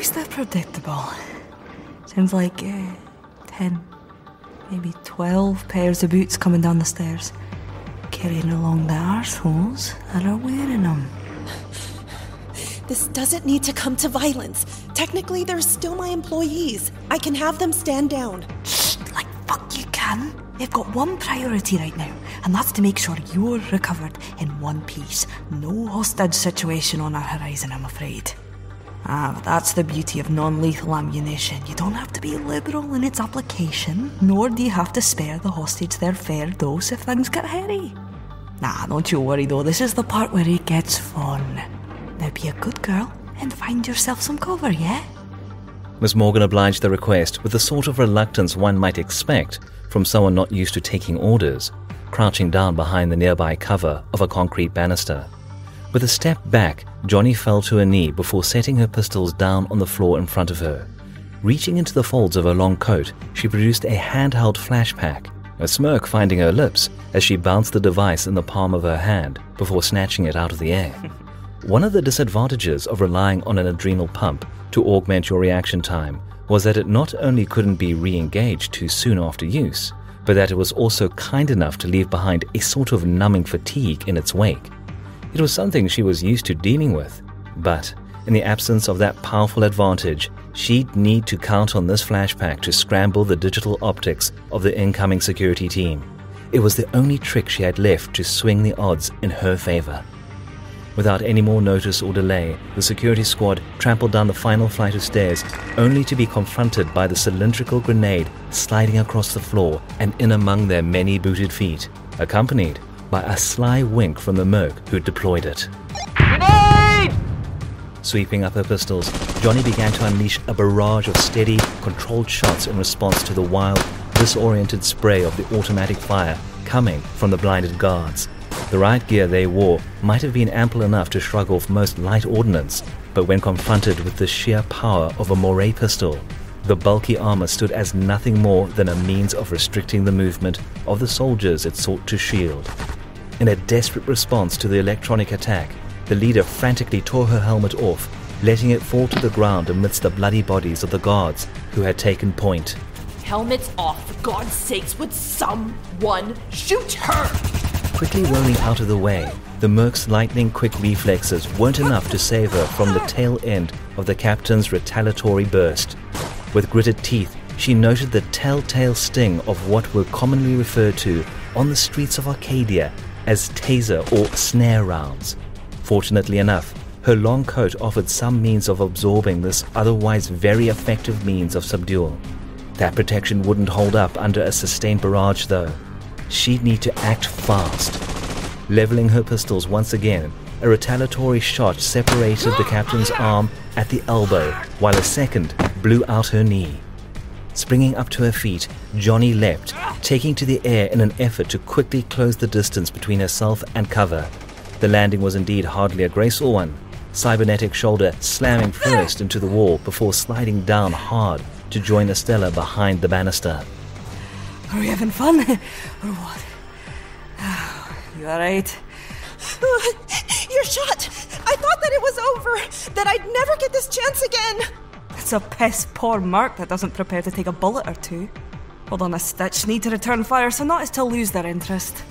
least they're predictable. Sounds like 10, maybe 12 pairs of boots coming down the stairs, carrying along the arseholes that are wearing them. This doesn't need to come to violence. Technically, they're still my employees. I can have them stand down. Shh, like fuck you can. You've got one priority right now, and that's to make sure you're recovered in one piece. No hostage situation on our horizon, I'm afraid. But that's the beauty of non-lethal ammunition. You don't have to be liberal in its application, nor do you have to spare the hostage their fair dose if things get hairy. Nah, don't you worry though, this is the part where it gets fun. Now be a good girl and find yourself some cover, yeah? Miss Morgan obliged the request with the sort of reluctance one might expect from someone not used to taking orders, crouching down behind the nearby cover of a concrete banister. With a step back, Jonny fell to her knee before setting her pistols down on the floor in front of her. Reaching into the folds of her long coat, she produced a handheld flashpack, a smirk finding her lips as she bounced the device in the palm of her hand before snatching it out of the air. One of the disadvantages of relying on an adrenal pump to augment your reaction time was that it not only couldn't be re-engaged too soon after use, but that it was also kind enough to leave behind a sort of numbing fatigue in its wake. It was something she was used to dealing with, but in the absence of that powerful advantage, she'd need to count on this flashpack to scramble the digital optics of the incoming security team. It was the only trick she had left to swing the odds in her favor. Without any more notice or delay, the security squad trampled down the final flight of stairs, only to be confronted by the cylindrical grenade sliding across the floor and in among their many booted feet, accompanied by a sly wink from the merc who deployed it. Grenade! Sweeping up her pistols, Jonny began to unleash a barrage of steady, controlled shots in response to the wild, disoriented spray of the automatic fire coming from the blinded guards. The riot gear they wore might have been ample enough to shrug off most light ordnance, but when confronted with the sheer power of a Moray pistol, the bulky armor stood as nothing more than a means of restricting the movement of the soldiers it sought to shield. In a desperate response to the electronic attack, the leader frantically tore her helmet off, letting it fall to the ground amidst the bloody bodies of the guards who had taken point. Helmets off, for God's sakes, would someone shoot her? Quickly rolling out of the way, the merc's lightning-quick reflexes weren't enough to save her from the tail end of the captain's retaliatory burst. With gritted teeth, she noted the telltale sting of what were commonly referred to on the streets of Arcadia as taser or snare rounds. Fortunately enough, her long coat offered some means of absorbing this otherwise very effective means of subdual. That protection wouldn't hold up under a sustained barrage though. She'd need to act fast. Leveling her pistols once again, a retaliatory shot separated the captain's arm at the elbow, while a second blew out her knee. Springing up to her feet, Jonny leapt, taking to the air in an effort to quickly close the distance between herself and cover. The landing was indeed hardly a graceful one, cybernetic shoulder slamming first into the wall before sliding down hard to join Estella behind the banister. Are we having fun? Or what? You alright? You're shot! I thought that it was over, that I'd never get this chance again! It's a piss poor merc that doesn't prepare to take a bullet or two. Hold on a stitch, need to return fire so not as to lose their interest.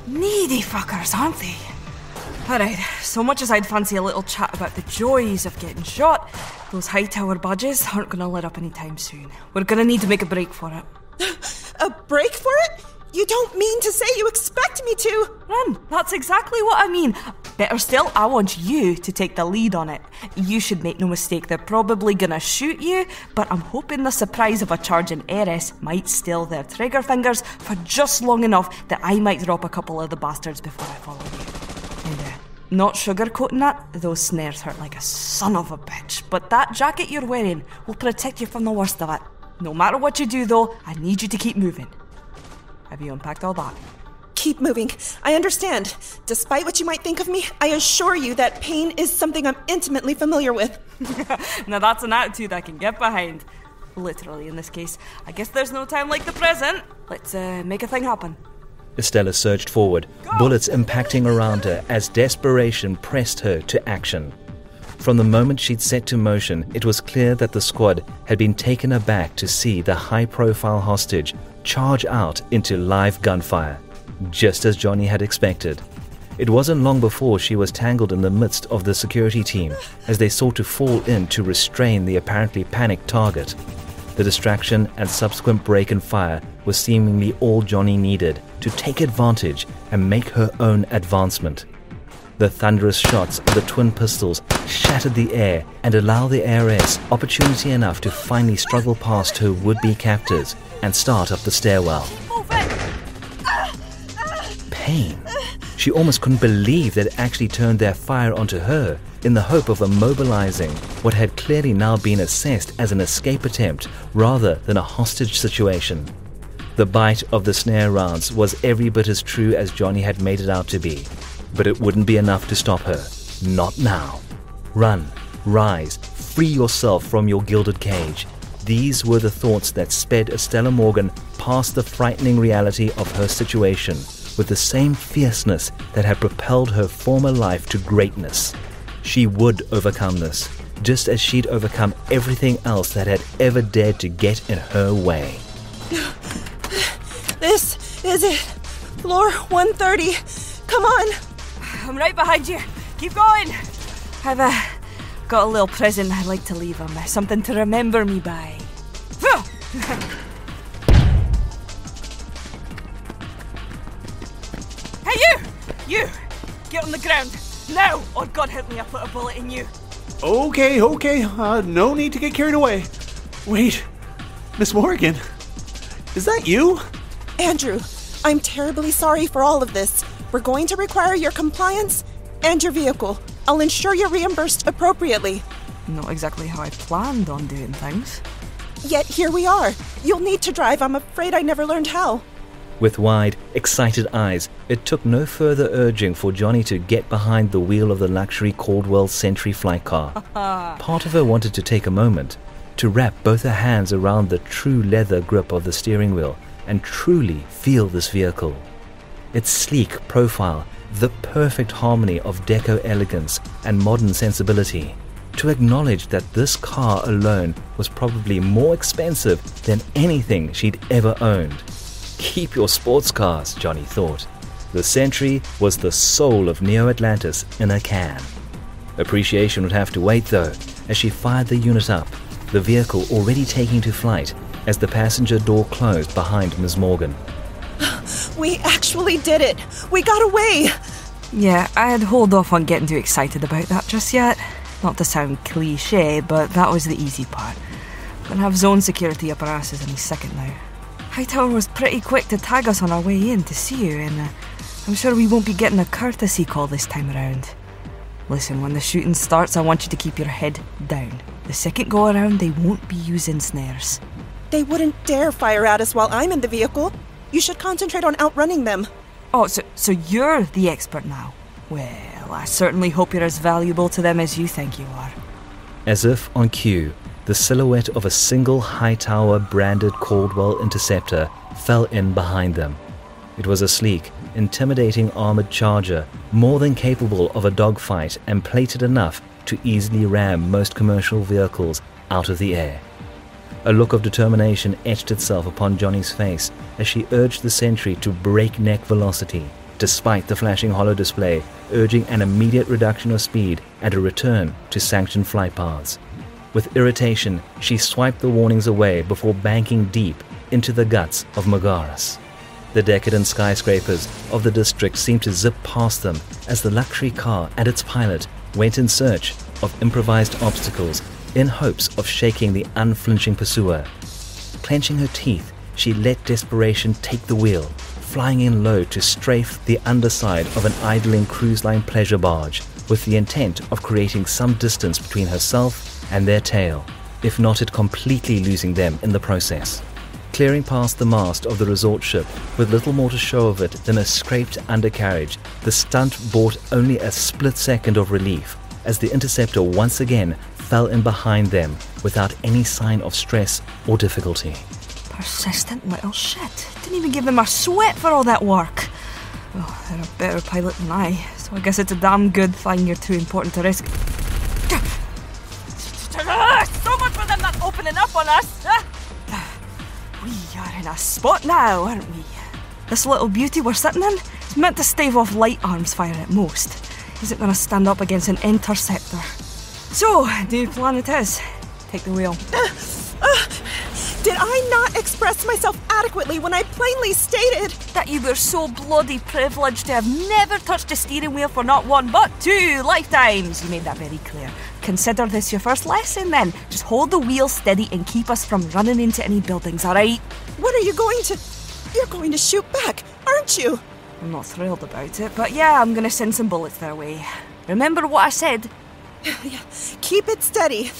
Needy fuckers, aren't they? Alright, so much as I'd fancy a little chat about the joys of getting shot, those high tower badges aren't gonna let up anytime soon. We're gonna need to make a break for it. A break for it? You don't mean to say you expect me to? Run, that's exactly what I mean. Better still, I want you to take the lead on it. You should make no mistake, they're probably gonna shoot you, but I'm hoping the surprise of a charging heiress might still their trigger fingers for just long enough that I might drop a couple of the bastards before I follow you. And not sugarcoating that, those snares hurt like a son of a bitch, but that jacket you're wearing will protect you from the worst of it. No matter what you do though, I need you to keep moving. Have you unpacked all that? Keep moving. I understand. Despite what you might think of me, I assure you that pain is something I'm intimately familiar with. Now that's an attitude I can get behind. Literally in this case. I guess there's no time like the present. Let's make a thing happen. Estella surged forward, bullets impacting around her as desperation pressed her to action. From the moment she'd set to motion, it was clear that the squad had been taken aback to see the high-profile hostage charge out into live gunfire, just as Jonny had expected. It wasn't long before she was tangled in the midst of the security team as they sought to fall in to restrain the apparently panicked target. The distraction and subsequent break in fire was seemingly all Jonny needed to take advantage and make her own advancement. The thunderous shots of the twin pistols shattered the air and allowed the heiress opportunity enough to finally struggle past her would-be captors and start up the stairwell. Pain. She almost couldn't believe they'd actually turned their fire onto her in the hope of immobilizing what had clearly now been assessed as an escape attempt rather than a hostage situation. The bite of the snare rounds was every bit as true as Jonny had made it out to be, but it wouldn't be enough to stop her. Not now. Run, rise, free yourself from your gilded cage. These were the thoughts that sped Estella Morgan past the frightening reality of her situation with the same fierceness that had propelled her former life to greatness. She would overcome this, just as she'd overcome everything else that had ever dared to get in her way. This is it. Floor 130. Come on. I'm right behind you. Keep going. I've got a little present I'd like to leave him. Something to remember me by. Hey, you! Get on the ground. Now! Oh, God help me, I put a bullet in you. Okay. No need to get carried away. Wait, Miss Morgan, is that you? Andrew, I'm terribly sorry for all of this. We're going to require your compliance and your vehicle. I'll ensure you're reimbursed appropriately. Not exactly how I planned on doing things. Yet here we are. You'll need to drive. I'm afraid I never learned how. With wide, excited eyes, it took no further urging for Jonny to get behind the wheel of the luxury Caldwell Sentry flight car. Part of her wanted to take a moment to wrap both her hands around the true leather grip of the steering wheel and truly feel this vehicle. Its sleek profile, the perfect harmony of deco elegance and modern sensibility. To acknowledge that this car alone was probably more expensive than anything she'd ever owned. Keep your sports cars, Jonny thought. The Sentry was the soul of Neo-Atlantis in a can. Appreciation would have to wait though, as she fired the unit up, the vehicle already taking to flight as the passenger door closed behind Ms. Morgan. We actually did it! We got away! Yeah, I'd hold off on getting too excited about that just yet. Not to sound cliché, but that was the easy part. Gonna have zone security up our asses any second now. Hightower was pretty quick to tag us on our way in to see you, and I'm sure we won't be getting a courtesy call this time around. Listen, when the shooting starts, I want you to keep your head down. The second go around, they won't be using snares. They wouldn't dare fire at us while I'm in the vehicle. You should concentrate on outrunning them. Oh, so you're the expert now? Well, I certainly hope you're as valuable to them as you think you are. As if on cue, the silhouette of a single Hightower branded Caldwell Interceptor fell in behind them. It was a sleek, intimidating armored charger, more than capable of a dogfight and plated enough to easily ram most commercial vehicles out of the air. A look of determination etched itself upon Jonny's face as she urged the Sentry to breakneck velocity, despite the flashing holo display urging an immediate reduction of speed and a return to sanctioned flight paths. With irritation, she swiped the warnings away before banking deep into the guts of Megaris. The decadent skyscrapers of the district seemed to zip past them as the luxury car and its pilot went in search of improvised obstacles in hopes of shaking the unflinching pursuer. Clenching her teeth, she let desperation take the wheel, flying in low to strafe the underside of an idling cruise line pleasure barge with the intent of creating some distance between herself and their tail, if not it completely losing them in the process. Clearing past the mast of the resort ship with little more to show of it than a scraped undercarriage, the stunt brought only a split second of relief as the interceptor once again fell in behind them without any sign of stress or difficulty. Persistent little shit. Didn't even give them a sweat for all that work. Oh, they're a better pilot than I, so I guess it's a damn good thing you're too important to risk. We're in a spot now, aren't we? This little beauty we're sitting in is meant to stave off light arms fire at most. Isn't going to stand up against an interceptor. So, new plan it is. Take the wheel. Did I not express myself adequately when I plainly stated that you were so bloody privileged to have never touched a steering wheel for not one but 2 lifetimes? You made that very clear. Consider this your first lesson then. Just hold the wheel steady and keep us from running into any buildings, alright? What are you going to... You're going to shoot back, aren't you? I'm not thrilled about it, but yeah, I'm going to send some bullets their way. Remember what I said? Keep it steady.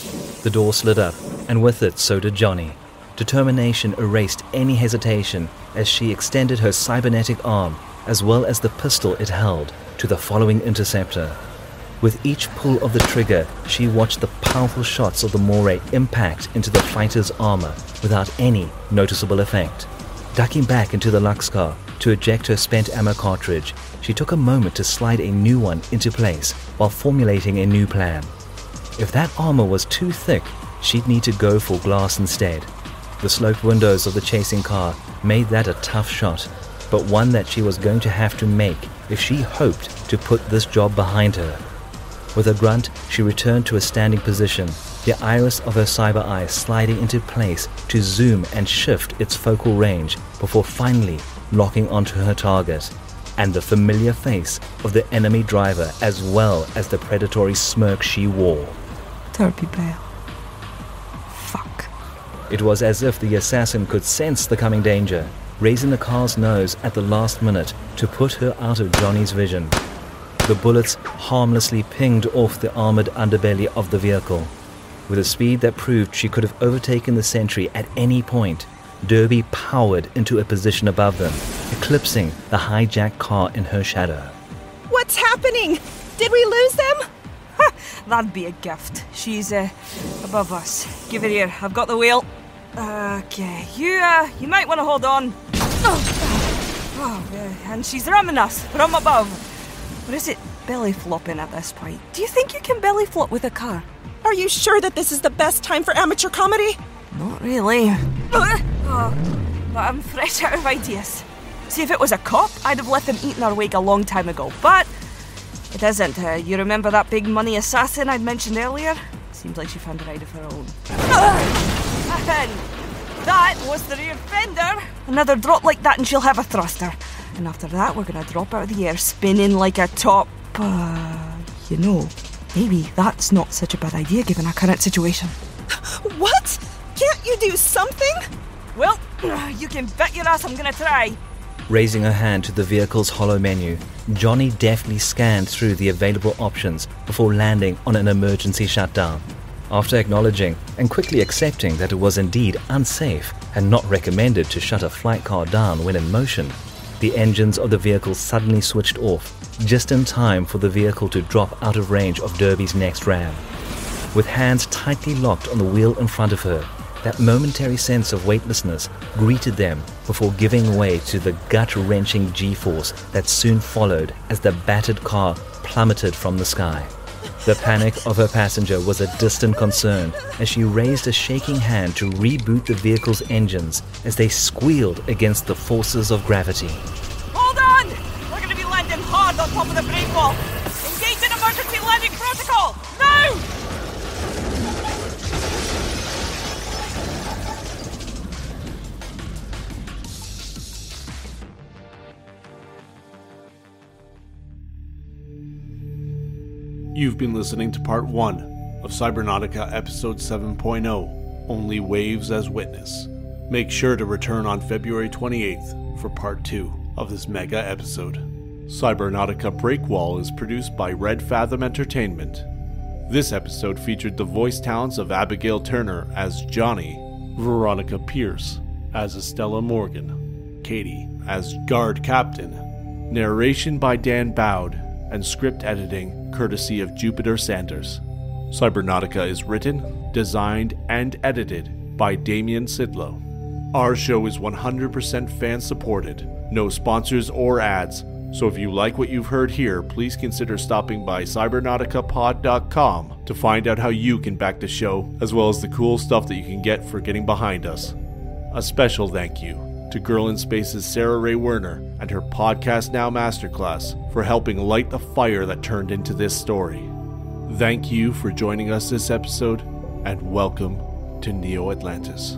The door slid up, and with it so did Jonny. Determination erased any hesitation as she extended her cybernetic arm, as well as the pistol it held, to the following interceptor. With each pull of the trigger, she watched the powerful shots of the Moray impact into the fighter's armor without any noticeable effect. Ducking back into the Lux car to eject her spent ammo cartridge, she took a moment to slide a new one into place while formulating a new plan. If that armor was too thick, she'd need to go for glass instead. The sloped windows of the chasing car made that a tough shot, but one that she was going to have to make if she hoped to put this job behind her. With a grunt, she returned to a standing position, the iris of her cyber eye sliding into place to zoom and shift its focal range before finally locking onto her target, and the familiar face of the enemy driver as well as the predatory smirk she wore. Derby Bell. Fuck. It was as if the assassin could sense the coming danger, raising the car's nose at the last minute to put her out of Jonny's vision. The bullets harmlessly pinged off the armored underbelly of the vehicle. With a speed that proved she could have overtaken the sentry at any point, Derby powered into a position above them, eclipsing the hijacked car in her shadow. What's happening? Did we lose them? That'd be a gift. She's above us. Give it here. I've got the wheel. Okay, you might want to hold on. And she's ramming us from above. Or is it belly flopping at this point? Do you think you can belly flop with a car? Are you sure that this is the best time for amateur comedy? Not really. But I'm fresh out of ideas. See, if it was a cop, I'd have left them eating our wake a long time ago. But it isn't. You remember that big money assassin I'd mentioned earlier? Seems like she found a ride of her own. And that was the rear fender. Another drop like that and she'll have a thruster. And after that, we're going to drop out of the air, spinning like a top... maybe that's not such a bad idea given our current situation. What? Can't you do something? Well, you can bet your ass I'm going to try. Raising her hand to the vehicle's hollow menu, Jonny deftly scanned through the available options before landing on an emergency shutdown. After acknowledging and quickly accepting that it was indeed unsafe and not recommended to shut a flight car down when in motion, the engines of the vehicle suddenly switched off, just in time for the vehicle to drop out of range of Derby's next ram. With hands tightly locked on the wheel in front of her, that momentary sense of weightlessness greeted them before giving way to the gut-wrenching G-force that soon followed as the battered car plummeted from the sky. The panic of her passenger was a distant concern as she raised a shaking hand to reboot the vehicle's engines as they squealed against the forces of gravity. Hold on! We're going to be landing hard on top of the Breakwall. Engage in emergency landing protocol! Now! You've been listening to Part 1 of Cybernautica Episode 7.0, Only Waves as Witness. Make sure to return on February 28th for Part 2 of this mega episode. Cybernautica Breakwall is produced by Red Fathom Entertainment. This episode featured the voice talents of Abigail Turner as Jonny, Veronica Pierce as Estella Morgan, Katy as Guard Captain, narration by Dan Boud, and script editing courtesy of Jupiter Sanders. Cybernautica is written, designed, and edited by Damian Szydlo. Our show is 100% fan-supported, no sponsors or ads, so if you like what you've heard here, please consider stopping by cybernauticapod.com to find out how you can back the show, as well as the cool stuff that you can get for getting behind us. A special thank you to Girl in Space's Sarah Ray Werner and her Podcast Now Masterclass for helping light the fire that turned into this story. Thank you for joining us this episode, and welcome to Neo Atlantis.